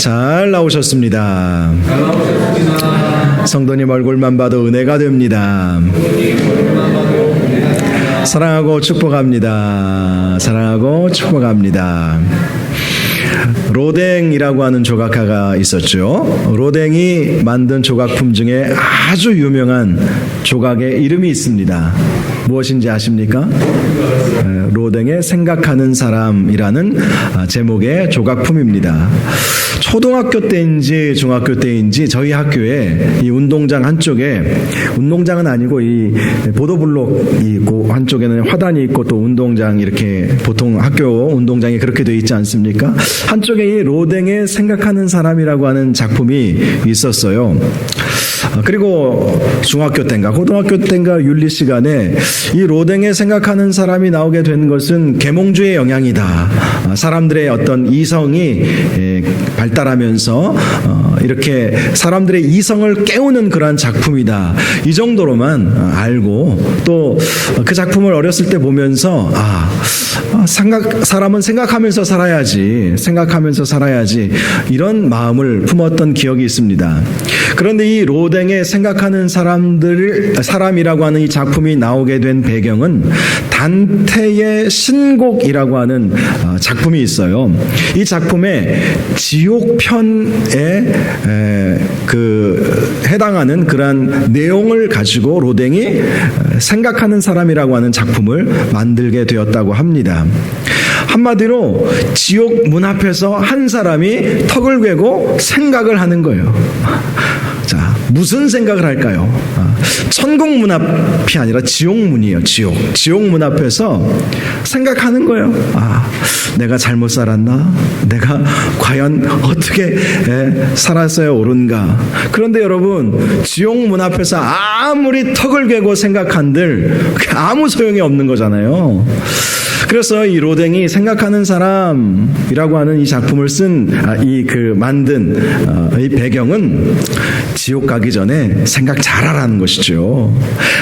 잘 나오셨습니다. 성도님 얼굴만 봐도 은혜가 됩니다. 사랑하고 축복합니다. 사랑하고 축복합니다. 로댕이라고 하는 조각가가 있었죠. 로댕이 만든 조각품 중에 아주 유명한 조각의 이름이 있습니다. 무엇인지 아십니까? 로댕의 생각하는 사람이라는 제목의 조각품입니다. 초등학교 때인지 중학교 때인지 저희 학교에 이 운동장 한쪽에, 운동장은 아니고 이 보도블록이 있고 한쪽에는 화단이 있고 또 운동장, 이렇게 보통 학교 운동장이 그렇게 되어 있지 않습니까? 한쪽에 이 로댕의 생각하는 사람이라고 하는 작품이 있었어요. 그리고 중학교 때인가 고등학교 때인가 윤리 시간에 이 로댕의 생각하는 사람이 나오게 된 것은 계몽주의 영향이다. 사람들의 어떤 이성이 발달하면서 이렇게 사람들의 이성을 깨우는 그러한 작품이다. 이 정도로만 알고 또 그 작품을 어렸을 때 보면서 사람은 생각하면서 살아야지, 생각하면서 살아야지, 이런 마음을 품었던 기억이 있습니다. 그런데 이 로댕의 생각하는 사람이라고 하는 이 작품이 나오게 된 배경은 단테의 신곡이라고 하는 작품이 있어요. 이 작품의 지옥편에 해당하는 그러한 내용을 가지고 로댕이 생각하는 사람이라고 하는 작품을 만들게 되었다고 합니다. 한마디로 지옥 문 앞에서 한 사람이 턱을 괴고 생각을 하는 거예요. 자, 무슨 생각을 할까요? 천국 문 앞이 아니라 지옥 문이에요. 지옥 문 앞에서 생각하는 거예요. 내가 잘못 살았나? 내가 과연 어떻게 살았어야 옳은가? 그런데 여러분, 지옥 문 앞에서 아무리 턱을 괴고 생각한들 아무 소용이 없는 거잖아요. 그래서 이 로댕이 생각하는 사람이라고 하는 이 작품을 만든 이 배경은 지옥 가기 전에 생각 잘하라는 것이죠.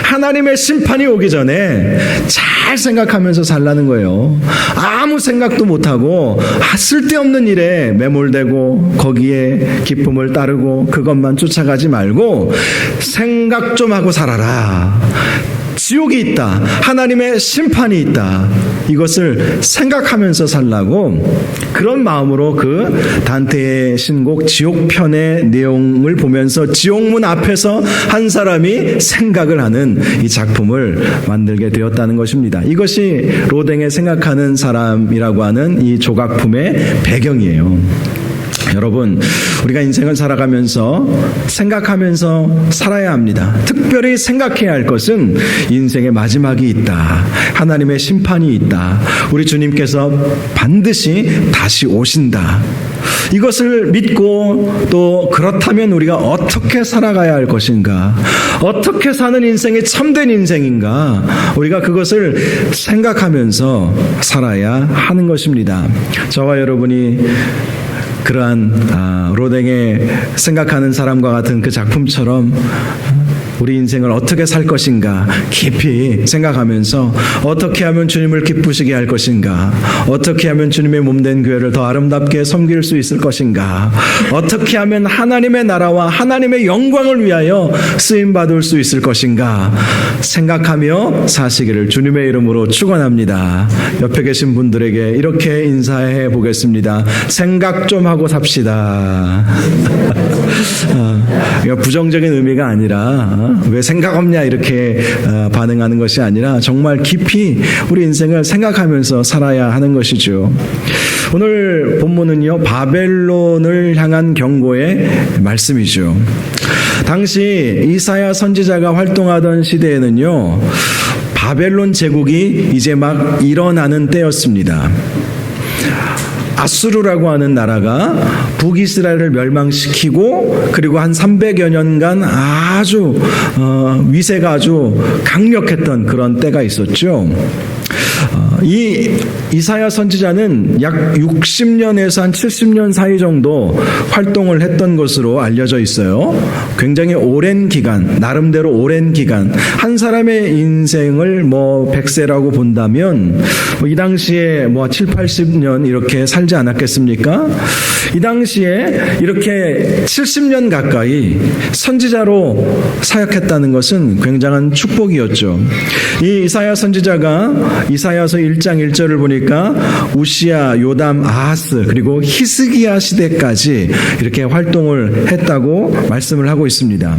하나님의 심판이 오기 전에 잘 생각하면서 살라는 거예요. 아무 생각도 못하고 쓸데없는 일에 매몰되고 거기에 기쁨을 따르고 그것만 쫓아가지 말고 생각 좀 하고 살아라. 지옥이 있다. 하나님의 심판이 있다. 이것을 생각하면서 살라고, 그런 마음으로 그 단테의 신곡 지옥편의 내용을 보면서 지옥문 앞에서 한 사람이 생각을 하는 이 작품을 만들게 되었다는 것입니다. 이것이 로댕의 생각하는 사람이라고 하는 이 조각품의 배경이에요. 여러분, 우리가 인생을 살아가면서 생각하면서 살아야 합니다. 특별히 생각해야 할 것은 인생의 마지막이 있다. 하나님의 심판이 있다. 우리 주님께서 반드시 다시 오신다. 이것을 믿고 또 그렇다면 우리가 어떻게 살아가야 할 것인가? 어떻게 사는 인생이 참된 인생인가? 우리가 그것을 생각하면서 살아야 하는 것입니다. 저와 여러분이 그러한 로댕의 생각하는 사람과 같은 그 작품처럼 우리 인생을 어떻게 살 것인가 깊이 생각하면서 어떻게 하면 주님을 기쁘시게 할 것인가, 어떻게 하면 주님의 몸된 교회를 더 아름답게 섬길 수 있을 것인가, 어떻게 하면 하나님의 나라와 하나님의 영광을 위하여 쓰임받을 수 있을 것인가 생각하며 사시기를 주님의 이름으로 축원합니다. 옆에 계신 분들에게 이렇게 인사해 보겠습니다. 생각 좀 하고 삽시다. 부정적인 의미가 아니라 왜 생각 없냐 이렇게 반응하는 것이 아니라 정말 깊이 우리 인생을 생각하면서 살아야 하는 것이죠. 오늘 본문은요, 바벨론을 향한 경고의 말씀이죠. 당시 이사야 선지자가 활동하던 시대에는요, 바벨론 제국이 이제 막 일어나는 때였습니다. 아수르라고 하는 나라가 북이스라엘을 멸망시키고 그리고 한 300여 년간 아주 위세가 아주 강력했던 그런 때가 있었죠. 이 이사야 선지자는 약 60년에서 한 70년 사이 정도 활동을 했던 것으로 알려져 있어요. 굉장히 오랜 기간, 나름대로 오랜 기간, 한 사람의 인생을 100세라고 본다면 이 당시에 7, 80년 이렇게 살지 않았겠습니까? 이 당시에 이렇게 70년 가까이 선지자로 사역했다는 것은 굉장한 축복이었죠. 이 이사야 선지자가 이사야서 1장 1절을 보니까 우시야, 요담, 아하스 그리고 히스기야 시대까지 이렇게 활동을 했다고 말씀을 하고 있습니다.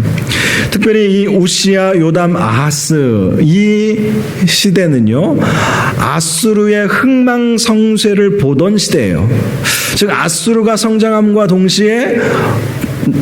특별히 이 우시야, 요담, 아하스 이 시대는요, 아수르의 흥망성쇠를 보던 시대예요. 즉 아수르가 성장함과 동시에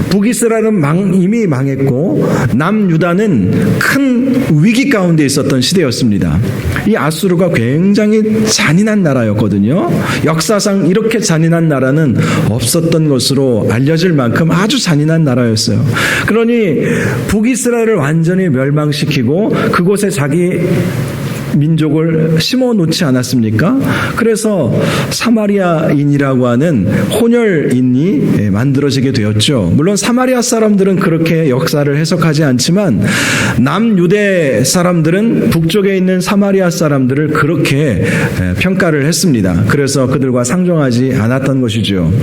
북이스라엘은 이미 망했고 남유다는 큰 위기 가운데 있었던 시대였습니다. 이 아수르가 굉장히 잔인한 나라였거든요. 역사상 이렇게 잔인한 나라는 없었던 것으로 알려질 만큼 아주 잔인한 나라였어요. 그러니 북이스라엘을 완전히 멸망시키고 그곳에 자기 민족을 심어놓지 않았습니까? 그래서 사마리아인이라고 하는 혼혈인이 만들어지게 되었죠. 물론 사마리아 사람들은 그렇게 역사를 해석하지 않지만 남유대 사람들은 북쪽에 있는 사마리아 사람들을 그렇게 평가를 했습니다. 그래서 그들과 상종하지 않았던 것이죠.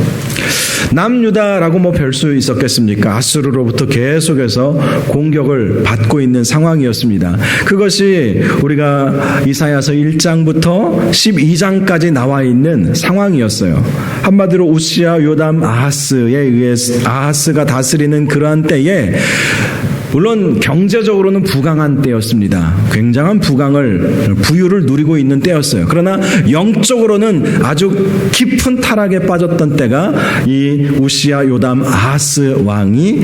남유다라고 별 수 있었겠습니까? 아수르로부터 계속해서 공격을 받고 있는 상황이었습니다. 그것이 우리가 이사야서 1장부터 12장까지 나와 있는 상황이었어요. 한마디로 우시야, 요담, 아하스에 의해서 아하스가 다스리는 그러한 때에 물론 경제적으로는 부강한 때였습니다. 굉장한 부유를 누리고 있는 때였어요. 그러나 영적으로는 아주 깊은 타락에 빠졌던 때가 이 우시야, 요담, 아하스 왕이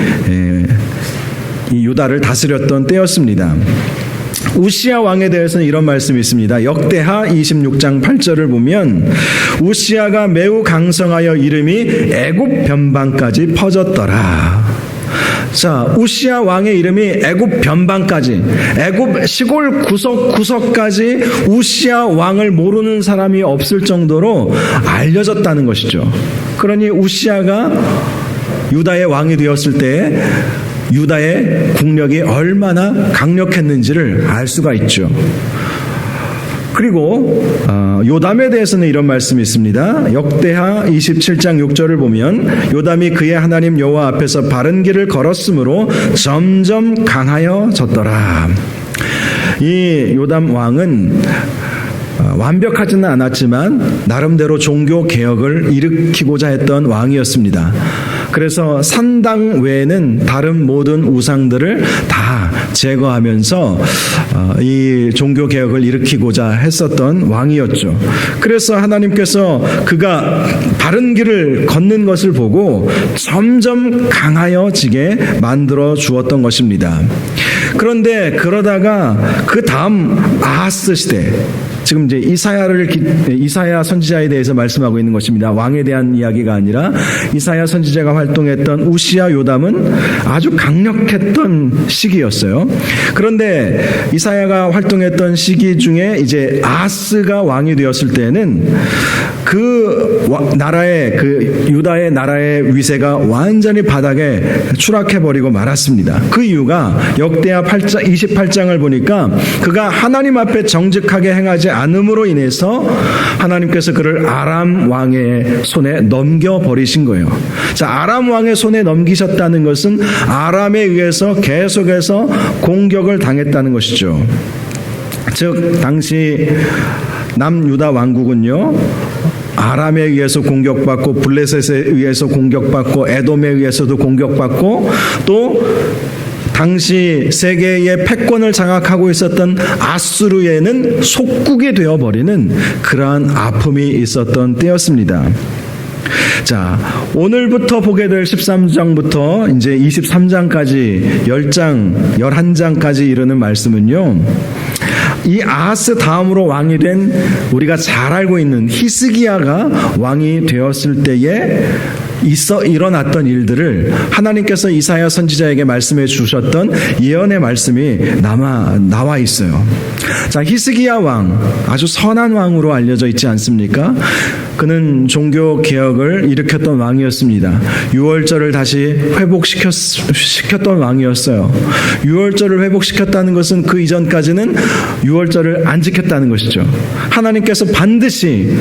이 유다를 다스렸던 때였습니다. 우시야 왕에 대해서는 이런 말씀이 있습니다. 역대하 26장 8절을 보면 우시야가 매우 강성하여 이름이 애굽 변방까지 퍼졌더라. 자, 우시야 왕의 이름이 애굽 변방까지, 애굽 시골 구석구석까지 우시야 왕을 모르는 사람이 없을 정도로 알려졌다는 것이죠. 그러니 우시야가 유다의 왕이 되었을 때 유다의 국력이 얼마나 강력했는지를 알 수가 있죠. 그리고 요담에 대해서는 이런 말씀이 있습니다. 역대하 27장 6절을 보면 요담이 그의 하나님 여호와 앞에서 바른 길을 걸었으므로 점점 강하여졌더라. 이 요담 왕은 완벽하지는 않았지만 나름대로 종교 개혁을 일으키고자 했던 왕이었습니다. 그래서 산당 외에는 다른 모든 우상들을 다 제거하면서 이 종교 개혁을 일으키고자 했었던 왕이었죠. 그래서 하나님께서 그가 바른 길을 걷는 것을 보고 점점 강하여지게 만들어 주었던 것입니다. 그런데 그러다가 그 다음 아하스 시대, 지금 이제 이사야 선지자에 대해서 말씀하고 있는 것입니다. 왕에 대한 이야기가 아니라 이사야 선지자가 활동했던 우시야, 요담은 아주 강력했던 시기였어요. 그런데 이사야가 활동했던 시기 중에 이제 아하스가 왕이 되었을 때는 그 나라의 그 유다의 나라의 위세가 완전히 바닥에 추락해버리고 말았습니다. 그 이유가 역대하 28장을 보니까 그가 하나님 앞에 정직하게 행하지 않음으로 인해서 하나님께서 그를 아람 왕의 손에 넘겨버리신 거예요. 자, 아람 왕의 손에 넘기셨다는 것은 아람에 의해서 계속해서 공격을 당했다는 것이죠. 즉 당시 남유다 왕국은요, 아람에 의해서 공격받고 블레셋에 의해서 공격받고 에돔에 의해서도 공격받고 또 당시 세계의 패권을 장악하고 있었던 아수르에는 속국이 되어버리는 그러한 아픔이 있었던 때였습니다. 자, 오늘부터 보게 될 13장부터 이제 23장까지 10장, 11장까지 이르는 말씀은요, 이 아하스 다음으로 왕이 된 우리가 잘 알고 있는 히스기야가 왕이 되었을 때에 일어났던 일들을 하나님께서 이사야 선지자에게 말씀해 주셨던 예언의 말씀이 나와 있어요. 자, 히스기야 왕, 아주 선한 왕으로 알려져 있지 않습니까? 그는 종교 개혁을 일으켰던 왕이었습니다. 유월절을 다시 회복시켰던 왕이었어요. 유월절을 회복시켰다는 것은 그 이전까지는 유월절을 안 지켰다는 것이죠. 하나님께서 반드시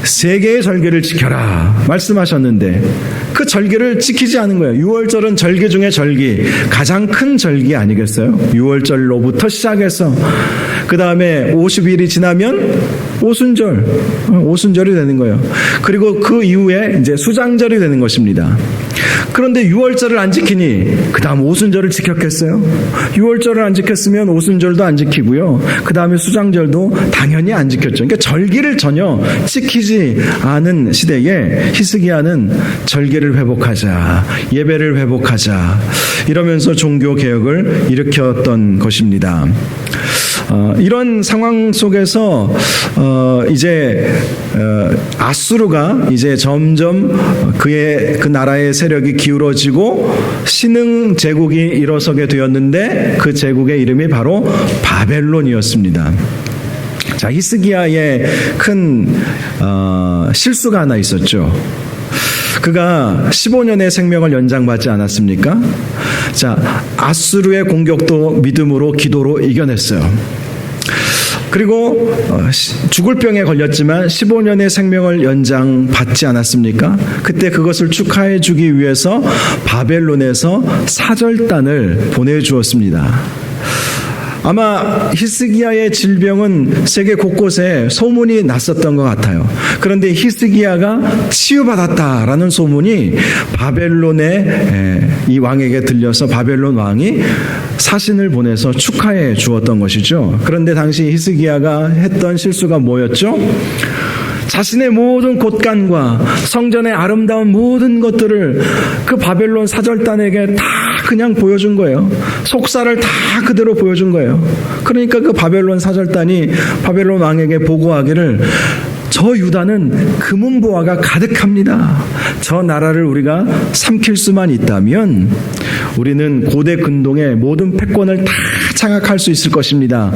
3개의 절기를 지켜라 말씀하셨는데 그 절기를 지키지 않은 거예요. 유월절은 절기 중에 절기, 가장 큰 절기 아니겠어요? 유월절로부터 시작해서 그 다음에 50일이 지나면 오순절이 되는 거예요. 그리고 그 이후에 이제 수장절이 되는 것입니다. 그런데 유월절을 안 지키니 그 다음 오순절을 지켰겠어요? 유월절을 안 지켰으면 오순절도 안 지키고요. 그 다음에 수장절도 당연히 안 지켰죠. 그러니까 절기를 전혀 지키지 않은 시대에 히스기야는 절기를 회복하자, 예배를 회복하자 이러면서 종교 개혁을 일으켰던 것입니다. 이런 상황 속에서 이제 아수르가 이제 점점 그 나라의 세력이 기울어지고 신흥 제국이 일어서게 되었는데 그 제국의 이름이 바로 바벨론이었습니다. 자, 히스기야의 큰 실수가 하나 있었죠. 그가 15년의 생명을 연장받지 않았습니까? 자, 아수르의 공격도 믿음으로 기도로 이겨냈어요. 그리고 죽을 병에 걸렸지만 15년의 생명을 연장받지 않았습니까? 그때 그것을 축하해 주기 위해서 바벨론에서 사절단을 보내주었습니다. 아마 히스기야의 질병은 세계 곳곳에 소문이 났었던 것 같아요. 그런데 히스기야가 치유받았다라는 소문이 바벨론의 이 왕에게 들려서 바벨론 왕이 사신을 보내서 축하해 주었던 것이죠. 그런데 당시 히스기야가 했던 실수가 뭐였죠? 자신의 모든 곳간과 성전의 아름다운 모든 것들을 그 바벨론 사절단에게 다 그냥 보여준 거예요. 속사를 다 그대로 보여준 거예요. 그러니까 그 바벨론 사절단이 바벨론 왕에게 보고하기를 저 유다는 금은보화가 가득합니다. 저 나라를 우리가 삼킬 수만 있다면 우리는 고대 근동의 모든 패권을 다 장악할 수 있을 것입니다.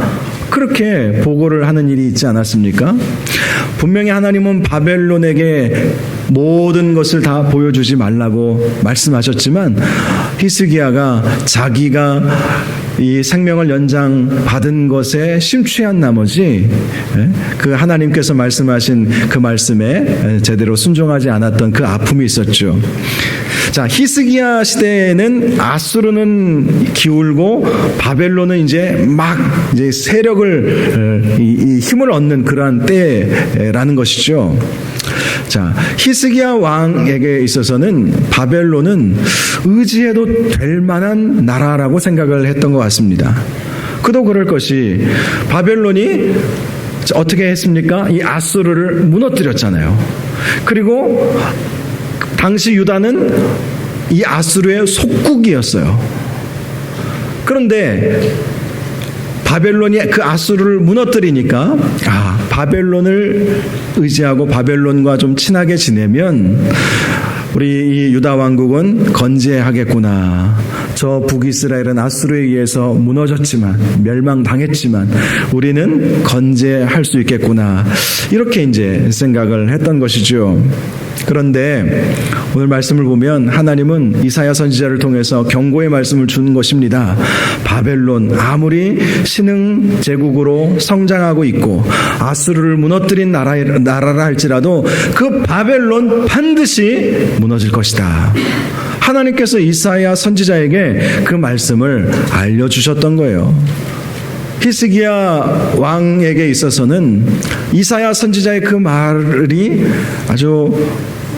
그렇게 보고를 하는 일이 있지 않았습니까? 분명히 하나님은 바벨론에게 모든 것을 다 보여주지 말라고 말씀하셨지만 히스기야가 자기가 이 생명을 연장받은 것에 심취한 나머지 그 하나님께서 말씀하신 그 말씀에 제대로 순종하지 않았던 그 아픔이 있었죠. 자, 히스기야 시대에는 아수르는 기울고 바벨론은 이제 세력을 힘을 얻는 그러한 때라는 것이죠. 자, 히스기야 왕에게 있어서는 바벨론은 의지해도 될 만한 나라라고 생각을 했던 것 같습니다. 그도 그럴 것이 바벨론이 어떻게 했습니까? 이 아수르를 무너뜨렸잖아요. 그리고 당시 유다는 이 아수르의 속국이었어요. 그런데 바벨론이 그 아수르를 무너뜨리니까 바벨론을 의지하고 바벨론과 좀 친하게 지내면 우리 이 유다 왕국은 건재하겠구나. 저 북이스라엘은 아수르에 의해서 무너졌지만 멸망당했지만 우리는 건재할 수 있겠구나. 이렇게 이제 생각을 했던 것이죠. 그런데 오늘 말씀을 보면 하나님은 이사야 선지자를 통해서 경고의 말씀을 주는 것입니다. 바벨론 아무리 신흥 제국으로 성장하고 있고 아수르를 무너뜨린 나라라 할지라도 그 바벨론 반드시 무너질 것이다. 하나님께서 이사야 선지자에게 그 말씀을 알려주셨던 거예요. 히스기야 왕에게 있어서는 이사야 선지자의 그 말이 아주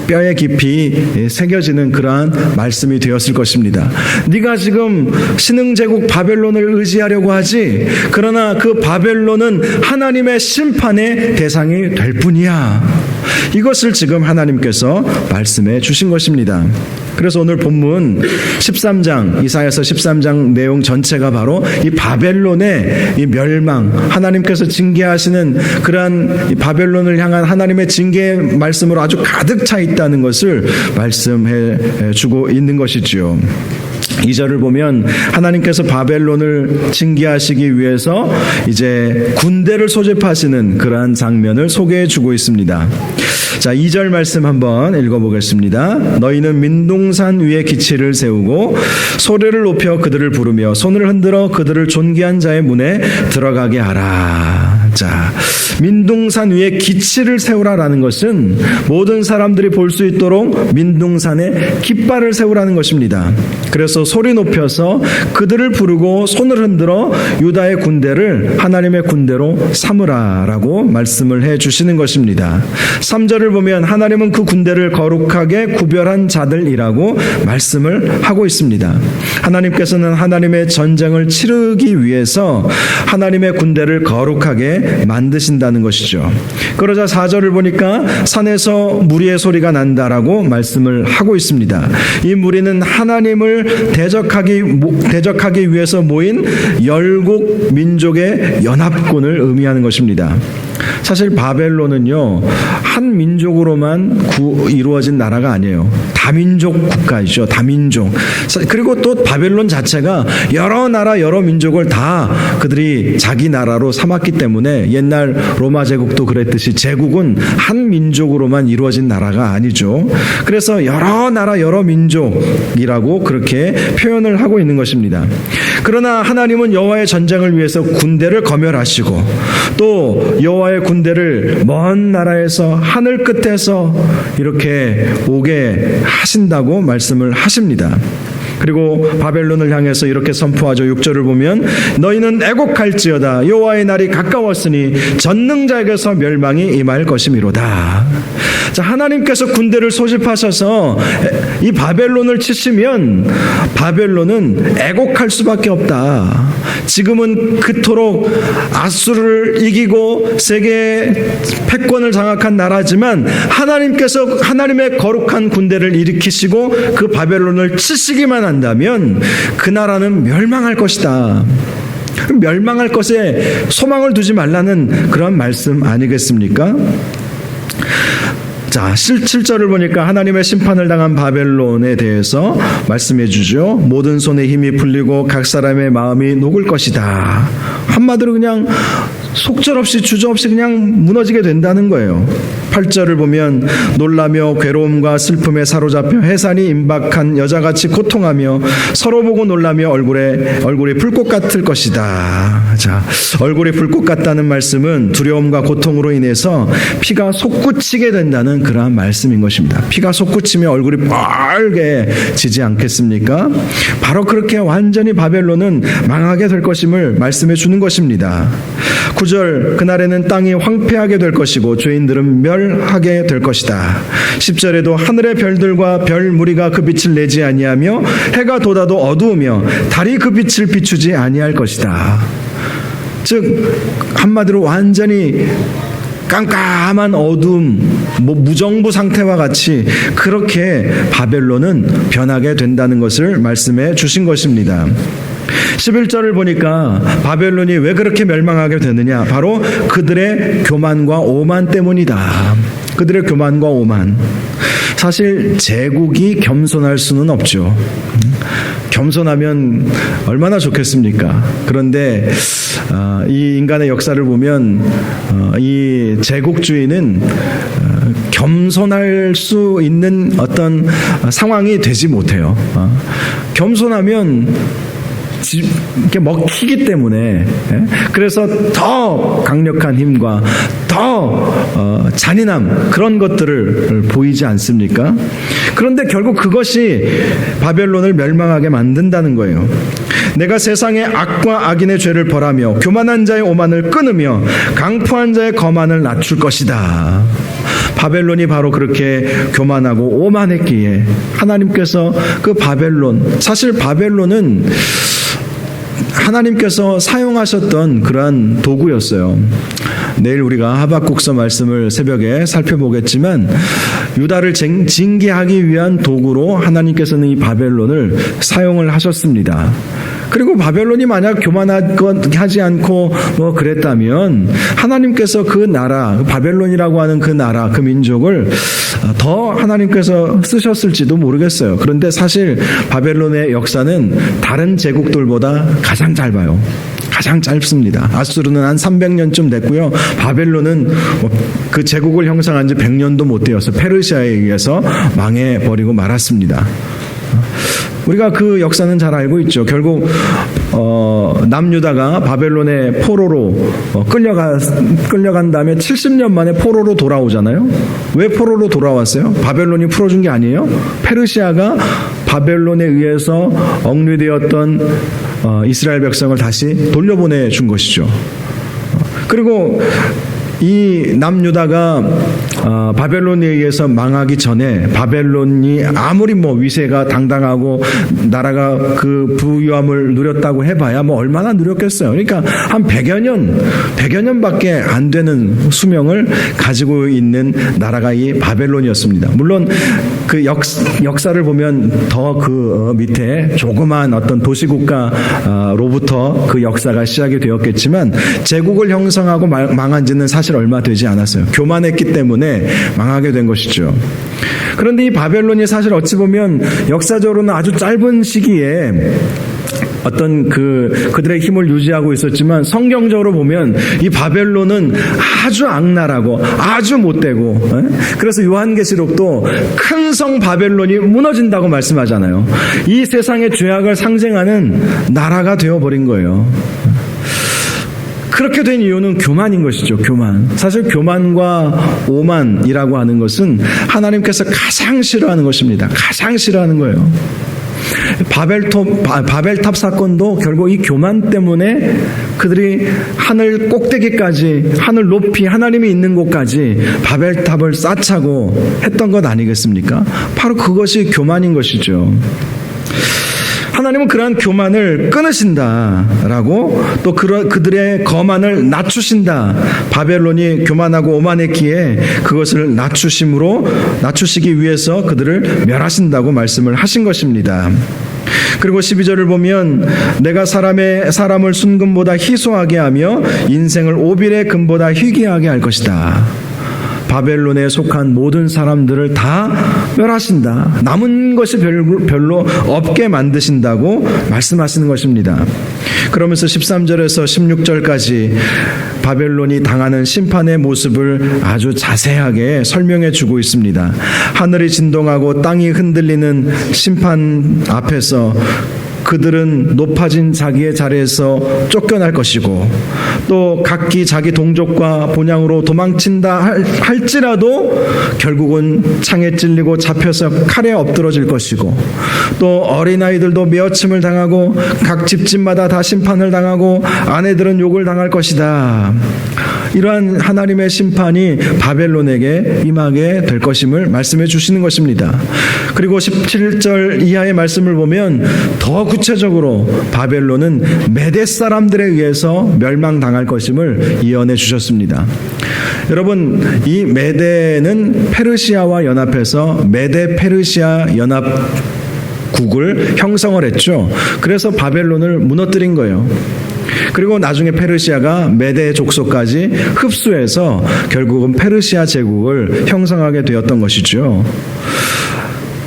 뼈에 깊이 새겨지는 그러한 말씀이 되었을 것입니다. 네가 지금 신흥제국 바벨론을 의지하려고 하지, 그러나 그 바벨론은 하나님의 심판의 대상이 될 뿐이야. 이것을 지금 하나님께서 말씀해 주신 것입니다. 그래서 오늘 본문 13장, 이사야서 13장 내용 전체가 바로 이 바벨론의 이 멸망, 하나님께서 징계하시는 그러한 이 바벨론을 향한 하나님의 징계의 말씀으로 아주 가득 차 있다는 것을 말씀해 주고 있는 것이지요. 2절을 보면 하나님께서 바벨론을 징계하시기 위해서 이제 군대를 소집하시는 그러한 장면을 소개해 주고 있습니다. 자, 2절 말씀 한번 읽어보겠습니다. 너희는 민둥산 위에 기치를 세우고 소리를 높여 그들을 부르며 손을 흔들어 그들을 존귀한 자의 문에 들어가게 하라. 자, 민둥산 위에 기치를 세우라라는 것은 모든 사람들이 볼 수 있도록 민둥산에 깃발을 세우라는 것입니다. 그래서 소리 높여서 그들을 부르고 손을 흔들어 유다의 군대를 하나님의 군대로 삼으라라고 말씀을 해 주시는 것입니다. 3절을 보면 하나님은 그 군대를 거룩하게 구별한 자들이라고 말씀을 하고 있습니다. 하나님께서는 하나님의 전쟁을 치르기 위해서 하나님의 군대를 거룩하게 만드신다는 것이죠. 그러자 4절을 보니까 산에서 무리의 소리가 난다라고 말씀을 하고 있습니다. 이 무리는 하나님을 대적하기 위해서 모인 열국 민족의 연합군을 의미하는 것입니다. 사실 바벨론은요, 한 민족으로만 이루어진 나라가 아니에요. 다민족 국가이죠. 다민족. 그리고 또 바벨론 자체가 여러 나라 여러 민족을 다 그들이 자기 나라로 삼았기 때문에 옛날 로마 제국도 그랬듯이 제국은 한 민족으로만 이루어진 나라가 아니죠. 그래서 여러 나라 여러 민족이라고 그렇게 표현을 하고 있는 것입니다. 그러나 하나님은 여호와의 전쟁을 위해서 군대를 검열하시고 또 여호와의 군대를 먼 나라에서 하늘 끝에서 이렇게 오게 하신다고 말씀을 하십니다. 그리고 바벨론을 향해서 이렇게 선포하죠. 6절을 보면 너희는 애곡할지어다 여호와의 날이 가까웠으니 전능자에게서 멸망이 임할 것이미로다. 자, 하나님께서 군대를 소집하셔서 이 바벨론을 치시면 바벨론은 애곡할 수밖에 없다. 지금은 그토록 아수르를 이기고 세계 패권을 장악한 나라지만 하나님께서 하나님의 거룩한 군대를 일으키시고 그 바벨론을 치시기만 한다면 그 나라는 멸망할 것이다. 멸망할 것에 소망을 두지 말라는 그런 말씀 아니겠습니까? 자, 7절을 보니까 하나님의 심판을 당한 바벨론에 대해서 말씀해 주죠. 모든 손에 힘이 풀리고 각 사람의 마음이 녹을 것이다. 한마디로 그냥 속절없이 주저없이 그냥 무너지게 된다는 거예요. 8절을 보면 놀라며 괴로움과 슬픔에 사로잡혀 해산이 임박한 여자같이 고통하며 서로 보고 놀라며 얼굴이 불꽃 같을 것이다. 자, 얼굴이 불꽃 같다는 말씀은 두려움과 고통으로 인해서 피가 솟구치게 된다는 그러한 말씀인 것입니다. 피가 솟구치며 얼굴이 빨개지지 않겠습니까? 바로 그렇게 완전히 바벨론은 망하게 될 것임을 말씀해 주는 것입니다. 9절 그날에는 땅이 황폐하게 될 것이고 죄인들은 멸하게 될 것이다. 10절에도 하늘의 별들과 별 무리가 그 빛을 내지 아니하며 해가 돋아도 어두우며 달이 그 빛을 비추지 아니할 것이다. 즉 한마디로 완전히 깜깜한 어두움, 무정부 상태와 같이 그렇게 바벨론은 변하게 된다는 것을 말씀해 주신 것입니다. 11절을 보니까 바벨론이 왜 그렇게 멸망하게 되느냐? 바로 그들의 교만과 오만 때문이다. 그들의 교만과 오만. 사실 제국이 겸손할 수는 없죠. 겸손하면 얼마나 좋겠습니까? 그런데 이 인간의 역사를 보면 이 제국주의는 겸손할 수 있는 어떤 상황이 되지 못해요. 겸손하면 이렇게 먹히기 때문에, 그래서 더 강력한 힘과 더 잔인함, 그런 것들을 보이지 않습니까? 그런데 결국 그것이 바벨론을 멸망하게 만든다는 거예요. 내가 세상의 악과 악인의 죄를 벌하며 교만한 자의 오만을 끊으며 강포한 자의 거만을 낮출 것이다. 바벨론이 바로 그렇게 교만하고 오만했기에 하나님께서 그 바벨론, 사실 바벨론은 하나님께서 사용하셨던 그러한 도구였어요. 내일 우리가 하박국서 말씀을 새벽에 살펴보겠지만 유다를 징계하기 위한 도구로 하나님께서는 이 바벨론을 사용을 하셨습니다. 그리고 바벨론이 만약 교만하지 않고 그랬다면 하나님께서 그 나라, 바벨론이라고 하는 그 나라, 그 민족을 더 하나님께서 쓰셨을지도 모르겠어요. 그런데 사실 바벨론의 역사는 다른 제국들보다 가장 짧아요. 가장 짧습니다. 아수르는 한 300년쯤 됐고요. 바벨론은 그 제국을 형성한 지 100년도 못 되어서 페르시아에 의해서 망해버리고 말았습니다. 우리가 그 역사는 잘 알고 있죠. 결국 남유다가 바벨론의 포로로 끌려간 다음에 70년 만에 포로로 돌아오잖아요. 왜 포로로 돌아왔어요? 바벨론이 풀어준 게 아니에요. 페르시아가 바벨론에 의해서 억류되었던 이스라엘 백성을 다시 돌려보내준 것이죠. 그리고 이 남유다가 바벨론에 의해서 망하기 전에 바벨론이 아무리 위세가 당당하고 나라가 그 부유함을 누렸다고 해봐야 얼마나 누렸겠어요. 그러니까 한 100여 년밖에 안 되는 수명을 가지고 있는 나라가 이 바벨론이었습니다. 물론 그 역사를 보면 더 그 밑에 조그만 어떤 도시국가로부터 그 역사가 시작이 되었겠지만 제국을 형성하고 망한 지는 사실 얼마 되지 않았어요. 교만했기 때문에 망하게 된 것이죠. 그런데 이 바벨론이 사실 어찌 보면 역사적으로는 아주 짧은 시기에 어떤 그들의 힘을 유지하고 있었지만 성경적으로 보면 이 바벨론은 아주 악랄하고 아주 못되고, 그래서 요한계시록도 큰 성 바벨론이 무너진다고 말씀하잖아요. 이 세상의 죄악을 상징하는 나라가 되어버린 거예요. 그렇게 된 이유는 교만인 것이죠. 교만. 사실 교만과 오만이라고 하는 것은 하나님께서 가장 싫어하는 것입니다. 가장 싫어하는 거예요. 바벨탑 사건도 결국 이 교만 때문에 그들이 하늘 꼭대기까지, 하늘 높이 하나님이 있는 곳까지 바벨탑을 쌓자고 했던 것 아니겠습니까? 바로 그것이 교만인 것이죠. 하나님은 그러한 교만을 끊으신다라고, 또 그들의 거만을 낮추신다. 바벨론이 교만하고 오만했기에 그것을 낮추시기 위해서 그들을 멸하신다고 말씀을 하신 것입니다. 그리고 12절을 보면 내가 사람을 순금보다 희소하게 하며 인생을 오빌의 금보다 희귀하게 할 것이다. 바벨론에 속한 모든 사람들을 다 멸하신다. 남은 것이 별로 없게 만드신다고 말씀하시는 것입니다. 그러면서 13절에서 16절까지 바벨론이 당하는 심판의 모습을 아주 자세하게 설명해 주고 있습니다. 하늘이 진동하고 땅이 흔들리는 심판 앞에서 그들은 높아진 자기의 자리에서 쫓겨날 것이고, 또 각기 자기 동족과 본향으로 도망친다 할지라도 결국은 창에 찔리고 잡혀서 칼에 엎드러질 것이고, 또 어린아이들도 메어침을 당하고 각 집집마다 다 심판을 당하고 아내들은 욕을 당할 것이다. 이러한 하나님의 심판이 바벨론에게 임하게 될 것임을 말씀해 주시는 것입니다. 그리고 17절 이하의 말씀을 보면 더 구체적으로 바벨론은 메대 사람들에 의해서 멸망당할 것임을 예언해 주셨습니다. 여러분, 이 메대는 페르시아와 연합해서 메대 페르시아 연합국을 형성을 했죠. 그래서 바벨론을 무너뜨린 거예요. 그리고 나중에 페르시아가 메대 족속까지 흡수해서 결국은 페르시아 제국을 형성하게 되었던 것이죠.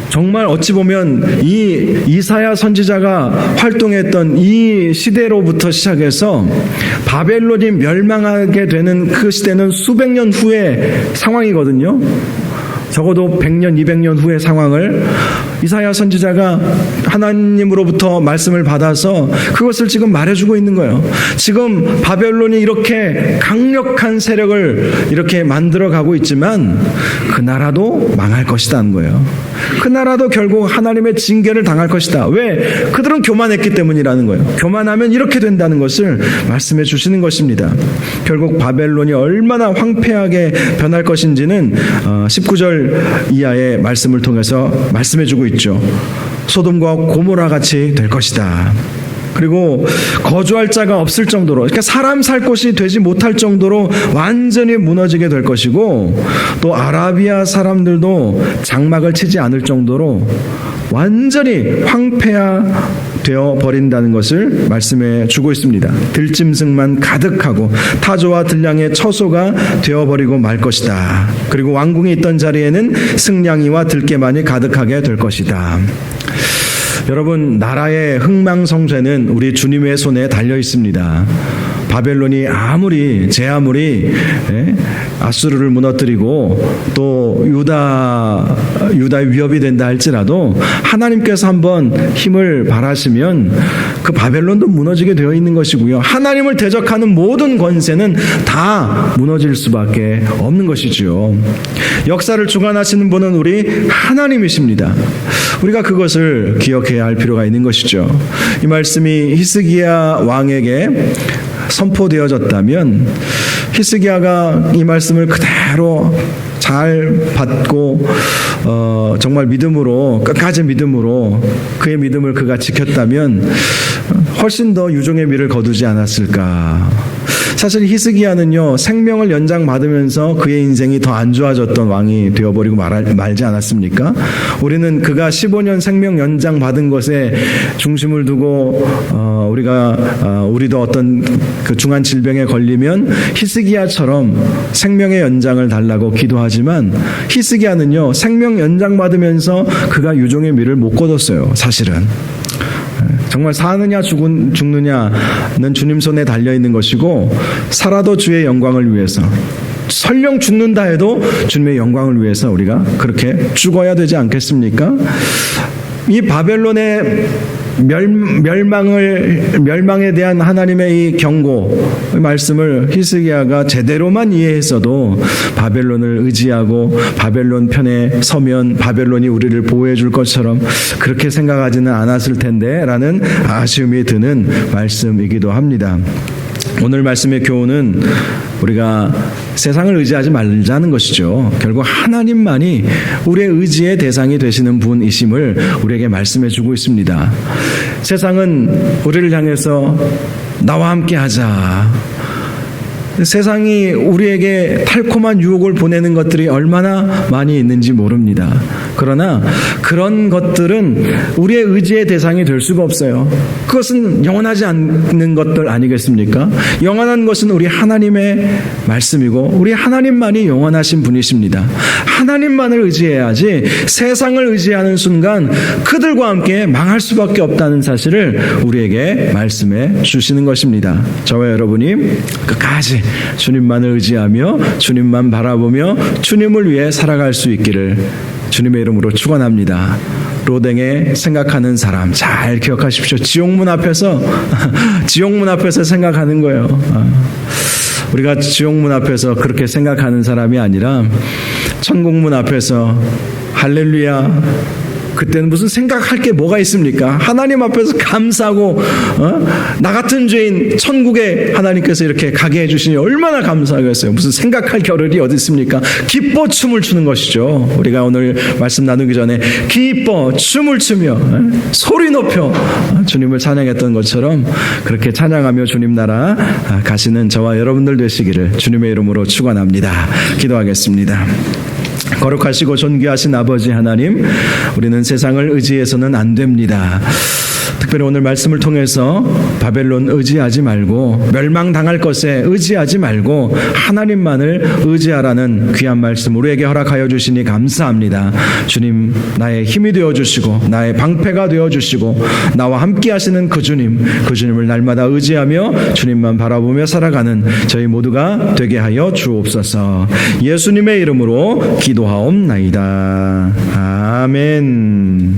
정말 어찌 보면 이 이사야 선지자가 활동했던 이 시대로부터 시작해서 바벨론이 멸망하게 되는 그 시대는 수백 년 후의 상황이거든요. 적어도 100년, 200년 후의 상황을 이사야 선지자가 하나님으로부터 말씀을 받아서 그것을 지금 말해주고 있는 거예요. 지금 바벨론이 이렇게 강력한 세력을 이렇게 만들어가고 있지만 그 나라도 망할 것이라는 거예요. 그 나라도 결국 하나님의 징계를 당할 것이다. 왜? 그들은 교만했기 때문이라는 거예요. 교만하면 이렇게 된다는 것을 말씀해 주시는 것입니다. 결국 바벨론이 얼마나 황폐하게 변할 것인지는 19절 이하의 말씀을 통해서 말씀해 주고 있죠. 소돔과 고모라 같이 될 것이다. 그리고 거주할 자가 없을 정도로, 그러니까 사람 살 곳이 되지 못할 정도로 완전히 무너지게 될 것이고, 또 아라비아 사람들도 장막을 치지 않을 정도로 완전히 황폐화되어 버린다는 것을 말씀해 주고 있습니다. 들짐승만 가득하고 타조와 들량의 처소가 되어버리고 말 것이다. 그리고 왕궁이 있던 자리에는 승냥이와 들깨만이 가득하게 될 것이다. 여러분, 나라의 흥망성쇠는 우리 주님의 손에 달려 있습니다. 바벨론이 제 아무리 아수르를 무너뜨리고 또 유다의 위협이 된다 할지라도 하나님께서 한번 힘을 발하시면 그 바벨론도 무너지게 되어 있는 것이고요. 하나님을 대적하는 모든 권세는 다 무너질 수밖에 없는 것이지요. 역사를 주관하시는 분은 우리 하나님이십니다. 우리가 그것을 기억해야 할 필요가 있는 것이죠. 이 말씀이 히스기야 왕에게 선포되어졌다면 히스기야가 이 말씀을 그대로 잘 받고 정말 믿음으로, 끝까지 믿음으로 그의 믿음을 그가 지켰다면 훨씬 더 유종의 미를 거두지 않았을까. 사실 히스기야는요, 생명을 연장받으면서 그의 인생이 더 안 좋아졌던 왕이 되어버리고 말지 않았습니까? 우리는 그가 15년 생명 연장받은 것에 중심을 두고 우리도 어떤 그 중한 질병에 걸리면 히스기야처럼 생명의 연장을 달라고 기도하지만, 히스기야는요, 생명 연장받으면서 그가 유종의 미를 못 거뒀어요. 사실은 정말 사느냐 죽느냐는 주님 손에 달려있는 것이고, 살아도 주의 영광을 위해서, 설령 죽는다 해도 주님의 영광을 위해서 우리가 그렇게 죽어야 되지 않겠습니까? 이 바벨론의 멸망에 대한 하나님의 이 경고 말씀을 히스기야가 제대로만 이해했어도 바벨론을 의지하고 바벨론 편에 서면 바벨론이 우리를 보호해 줄 것처럼 그렇게 생각하지는 않았을 텐데 라는 아쉬움이 드는 말씀이기도 합니다. 오늘 말씀의 교훈은 우리가 세상을 의지하지 말자는 것이죠. 결국 하나님만이 우리의 의지의 대상이 되시는 분이심을 우리에게 말씀해 주고 있습니다. 세상은 우리를 향해서 나와 함께 하자, 세상이 우리에게 달콤한 유혹을 보내는 것들이 얼마나 많이 있는지 모릅니다. 그러나 그런 것들은 우리의 의지의 대상이 될 수가 없어요. 그것은 영원하지 않는 것들 아니겠습니까? 영원한 것은 우리 하나님의 말씀이고 우리 하나님만이 영원하신 분이십니다. 하나님만을 의지해야지 세상을 의지하는 순간 그들과 함께 망할 수밖에 없다는 사실을 우리에게 말씀해 주시는 것입니다. 저와 여러분이 끝까지 주님만을 의지하며 주님만 바라보며 주님을 위해 살아갈 수 있기를 주님의 이름으로 축원합니다. 로댕에 생각하는 사람 잘 기억하십시오. 지옥문 앞에서 생각하는 거예요. 우리가 지옥문 앞에서 그렇게 생각하는 사람이 아니라 천국문 앞에서 할렐루야, 그때는 무슨 생각할 게 뭐가 있습니까? 하나님 앞에서 감사하고 나 같은 죄인 천국에 하나님께서 이렇게 가게 해주시니 얼마나 감사하겠어요. 무슨 생각할 겨를이 어디 있습니까? 기뻐 춤을 추는 것이죠. 우리가 오늘 말씀 나누기 전에 기뻐 춤을 추며 소리 높여 주님을 찬양했던 것처럼 그렇게 찬양하며 주님 나라 가시는 저와 여러분들 되시기를 주님의 이름으로 축원합니다. 기도하겠습니다. 거룩하시고 존귀하신 아버지 하나님, 우리는 세상을 의지해서는 안 됩니다. 특별히 오늘 말씀을 통해서 바벨론 의지하지 말고 멸망당할 것에 의지하지 말고 하나님만을 의지하라는 귀한 말씀 우리에게 허락하여 주시니 감사합니다. 주님, 나의 힘이 되어주시고 나의 방패가 되어주시고 나와 함께 하시는 그 주님을 날마다 의지하며 주님만 바라보며 살아가는 저희 모두가 되게 하여 주옵소서. 예수님의 이름으로 기도하옵나이다. 아멘.